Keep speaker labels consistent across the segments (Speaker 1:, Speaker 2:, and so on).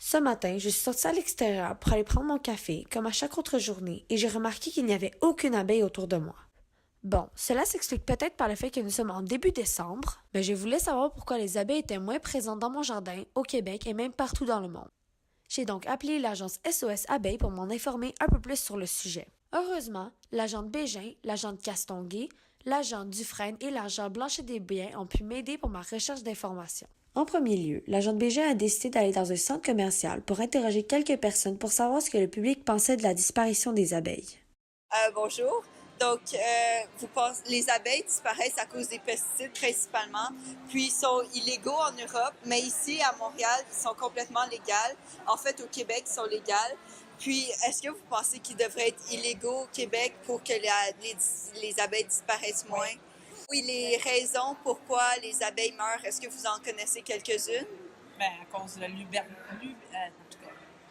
Speaker 1: Ce matin, je suis sortie à l'extérieur pour aller prendre mon café, comme à chaque autre journée, et j'ai remarqué qu'il n'y avait aucune abeille autour de moi. Bon, cela s'explique peut-être par le fait que nous sommes en début décembre, mais je voulais savoir pourquoi les abeilles étaient moins présentes dans mon jardin, au Québec et même partout dans le monde. J'ai donc appelé l'agence SOS Abeilles pour m'en informer un peu plus sur le sujet. Heureusement, l'agente Bégin, l'agente Castonguay, l'agente Dufresne et l'agent Blanchet-Desbiens ont pu m'aider pour ma recherche d'informations. En premier lieu, l'agente Bégin a décidé d'aller dans un centre commercial pour interroger quelques personnes pour savoir ce que le public pensait de la disparition des abeilles.
Speaker 2: Bonjour. Donc, les abeilles disparaissent à cause des pesticides principalement, puis ils sont illégaux en Europe, mais ici à Montréal, ils sont complètement légaux. En fait, au Québec, ils sont légaux. Puis, est-ce que vous pensez qu'ils devraient être illégaux au Québec pour que les abeilles disparaissent moins? Oui, les raisons pourquoi les abeilles meurent, est-ce que vous en connaissez quelques-unes?
Speaker 3: Ben, à cause de en tout cas,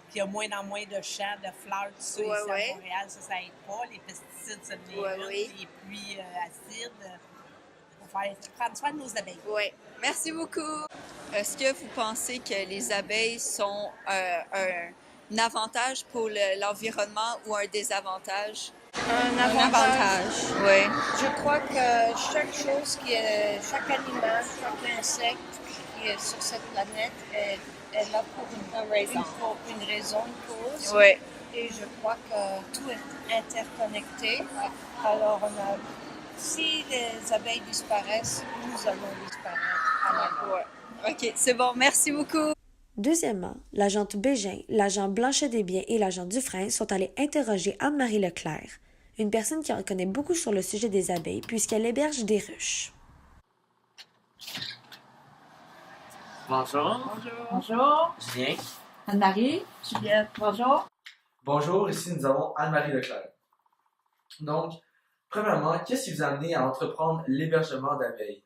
Speaker 3: qu'il y a moins en moins de champs, de fleurs, tout ça, ici à Montréal, ça aide pas. Les pesticides, ça devient les pluies acides. Il faut prendre soin de nos abeilles.
Speaker 2: Oui. Merci beaucoup. Est-ce que vous pensez que les abeilles sont un avantage pour l'environnement ou un désavantage?
Speaker 4: Un avantage.
Speaker 2: Oui.
Speaker 4: Je crois que chaque animal, chaque insecte qui est sur cette planète est là pour une raison, une cause.
Speaker 2: Oui.
Speaker 4: Et je crois que tout est interconnecté. Alors, si les abeilles disparaissent, nous allons disparaître.
Speaker 2: Ouais. OK, c'est bon. Merci beaucoup.
Speaker 1: Deuxièmement, l'agente Bégin, l'agent Blanchet-Desbiens et l'agent Dufresne sont allés interroger Anne-Marie Leclerc, une personne qui en connaît beaucoup sur le sujet des abeilles puisqu'elle héberge des ruches.
Speaker 5: Bonjour.
Speaker 6: Bonjour.
Speaker 5: Julien.
Speaker 6: Anne-Marie. Juliette. Bonjour.
Speaker 7: Bonjour, ici nous avons Anne-Marie Leclerc. Donc, premièrement, qu'est-ce qui vous a amené à entreprendre l'hébergement d'abeilles?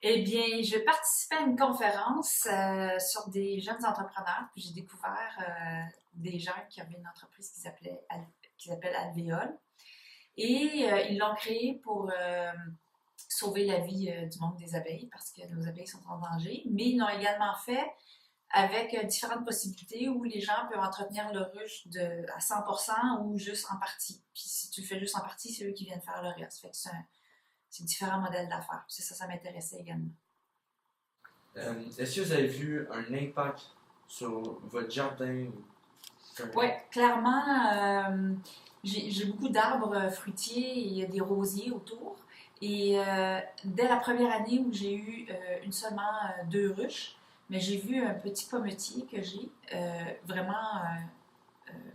Speaker 6: Eh bien, je participais à une conférence sur des jeunes entrepreneurs, puis j'ai découvert des gens qui avaient une entreprise qui s'appelle Alvéole. Et ils l'ont créée pour sauver la vie du monde des abeilles, parce que nos abeilles sont en danger. Mais ils l'ont également fait avec différentes possibilités où les gens peuvent entretenir leur ruche à 100% ou juste en partie. Puis si tu le fais juste en partie, c'est eux qui viennent faire le reste. Fait que c'est différents modèles d'affaires. C'est ça m'intéressait également.
Speaker 7: Est-ce que vous avez vu un impact sur votre jardin?
Speaker 6: Oui, clairement, j'ai beaucoup d'arbres fruitiers et il y a des rosiers autour. Et dès la première année où j'ai eu seulement 2 ruches, mais j'ai vu un petit pommetier que j'ai vraiment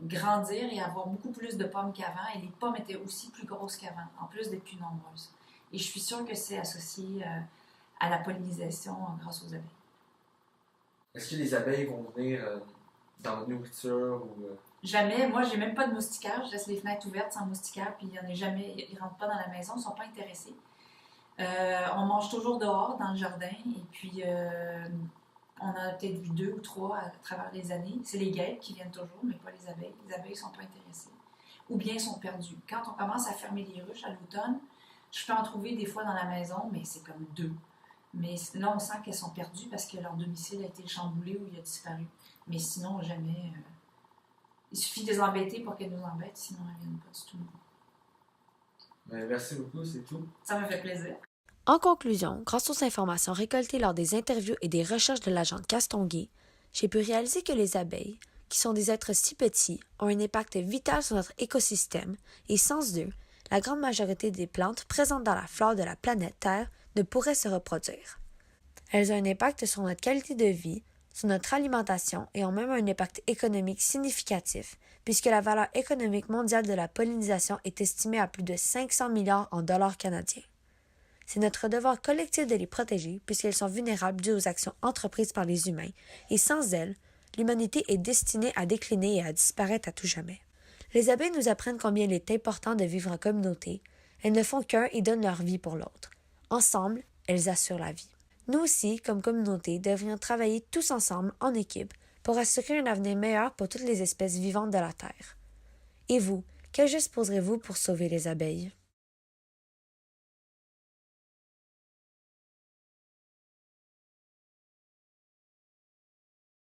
Speaker 6: grandir et avoir beaucoup plus de pommes qu'avant. Et les pommes étaient aussi plus grosses qu'avant, en plus d'être plus nombreuses. Et je suis sûre que c'est associé à la pollinisation grâce aux abeilles.
Speaker 7: Est-ce que les abeilles vont venir dans votre nourriture ou...
Speaker 6: Jamais. Moi, j'ai même pas de moustiquaire. Je laisse les fenêtres ouvertes sans moustiquaire, puis il y en a jamais. Ils rentrent pas dans la maison, ils sont pas intéressés. On mange toujours dehors, dans le jardin, et puis on en a peut-être vu 2 ou 3 à travers les années. C'est les guêpes qui viennent toujours, mais pas les abeilles. Les abeilles sont pas intéressées. Ou bien ils sont perdus. Quand on commence à fermer les ruches à l'automne, je peux en trouver des fois dans la maison, mais c'est comme 2. Mais là, on sent qu'elles sont perdues parce que leur domicile a été chamboulé ou il a disparu. Mais sinon, jamais. Il suffit de les embêter pour qu'elles nous embêtent, sinon elles ne viennent pas du tout.
Speaker 7: Merci beaucoup, c'est tout.
Speaker 6: Ça me fait plaisir.
Speaker 1: En conclusion, grâce aux informations récoltées lors des interviews et des recherches de l'agente Castonguay, j'ai pu réaliser que les abeilles, qui sont des êtres si petits, ont un impact vital sur notre écosystème et sans eux, la grande majorité des plantes présentes dans la flore de la planète Terre ne pourraient se reproduire. Elles ont un impact sur notre qualité de vie, sur notre alimentation et ont même un impact économique significatif, puisque la valeur économique mondiale de la pollinisation est estimée à plus de 500 milliards en dollars canadiens. C'est notre devoir collectif de les protéger, puisqu'elles sont vulnérables dues aux actions entreprises par les humains, et sans elles, l'humanité est destinée à décliner et à disparaître à tout jamais. Les abeilles nous apprennent combien il est important de vivre en communauté. Elles ne font qu'un et donnent leur vie pour l'autre. Ensemble, elles assurent la vie. Nous aussi, comme communauté, devrions travailler tous ensemble, en équipe, pour assurer un avenir meilleur pour toutes les espèces vivantes de la Terre. Et vous, quel geste poserez-vous pour sauver les abeilles?